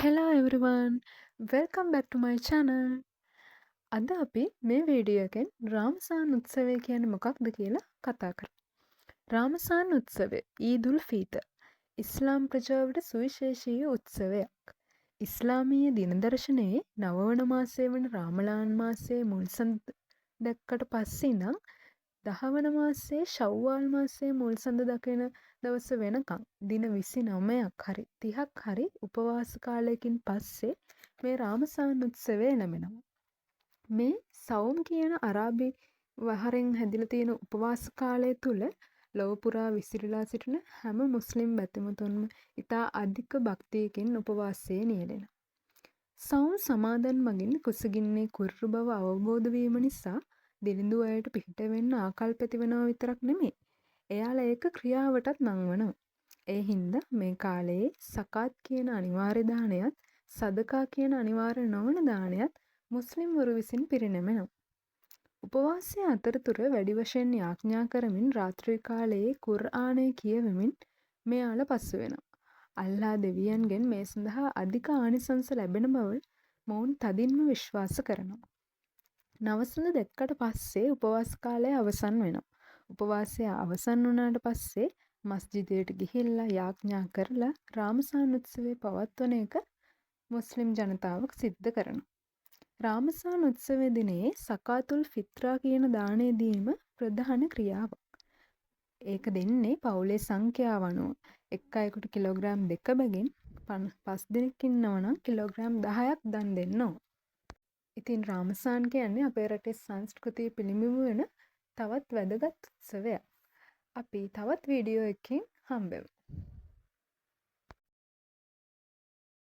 Hello everyone, welcome back to my channel. අද අපි මේ වීඩියෝ එකෙන් රාමසාන් උත්සවය කියන්නේ මොකක්ද කියලා කතා කරමු. රාමසාන් උත්සවය ඊදුල් ෆීතර් ඉස්ලාම් ප්‍රජාවට සුවිශේෂී උත්සවයක්. ඉස්ලාමීය දින දර්ශනයේ නවවන මාසය වන රාමලාන් මාසයේ මුල් සඳ දැක්කට පස්සේ ඉඳන් 10 වන මාසයේ ශව්වාල් මාසයේ මුල් සඳ දකින දවස වෙනකන් දින 29ක් හරි 30ක් හරි උපවාස කාලයකින් පස්සේ මේ රාමසාන් උත්සවය එළඹෙනවා. මේ සවුම් කියන අරාබි වහරෙන් හැදිලා තියෙන උපවාස කාලය තුල ලොව පුරා විසිරලා සිටින හැම මුස්ලිම් බැතිමතුන්ම ඉතා අධික භක්තියකින් උපවාසයේ නියැලෙනවා. සවුම් සමාදන් මගින් කුසගින්නේ කුරුරු බව අවබෝධ වීම නිසා දිලිඳු අයට පිහිට වෙන්න ආකල්ප ඇතිවෙනවා විතරක් නෙමෙයි. එයාලා ඒක ක්‍රියාවටත් නංවනවා. ඒ හින්දා මේ කාලයේ සකාත් කියන අනිවාර්ය දානයත් සදකා කියන අනිවාර්ය නොවන දානයත් මුස්ලිම්වරු විසින් පිරිනැමෙනවා. උපවාසයේ අතරතුර වැඩි වශයෙන් යාඥා කරමින් රාත්‍රී කාලයේ කුර්ආනය කියවමින් මෙයාලා පසු වෙනවා. අල්ලා දෙවියන්ගෙන් මේ සඳහා අධික ආනිසංස ලැබෙන බව මොවුන් තදින්ම විශ්වාස කරනවා. නවසඳ දැක්කට පස්සේ උපවාස කාලය අවසන් වෙනවා. උපවාසය අවසන් වුණාට පස්සේ මස්ජිදයට ගිහිල්ලා යාඥා කරලා රාමසාන් උත්සවය පවත්වන එක මුස්ලිම් ජනතාව සිද්ධ කරනවා. රාමසාන් උත්සවය දිනේ සකාතුල් ෆිත්‍රා කියන දානය දීම ප්‍රධාන ක්‍රියාවක්. ඒක දෙන්නේ පවුලේ සංඛ්‍යාව අනුව. එක් අයෙකුට කිලෝග්‍රෑම් 2 බැගින් 5 දෙනෙක් ඉන්නවා නම් කිලෝග්‍රෑම් 10ක් දන් දෙන්න ඕන. ඉතින් රාමසාන් කියන්නේ අපේ රටේ සංස්කෘතිය පිළිබිඹු වෙන තවත් වැදගත් උත්සවයක්. අපි තවත් වීඩියෝ එකකින් හම්බෙමු.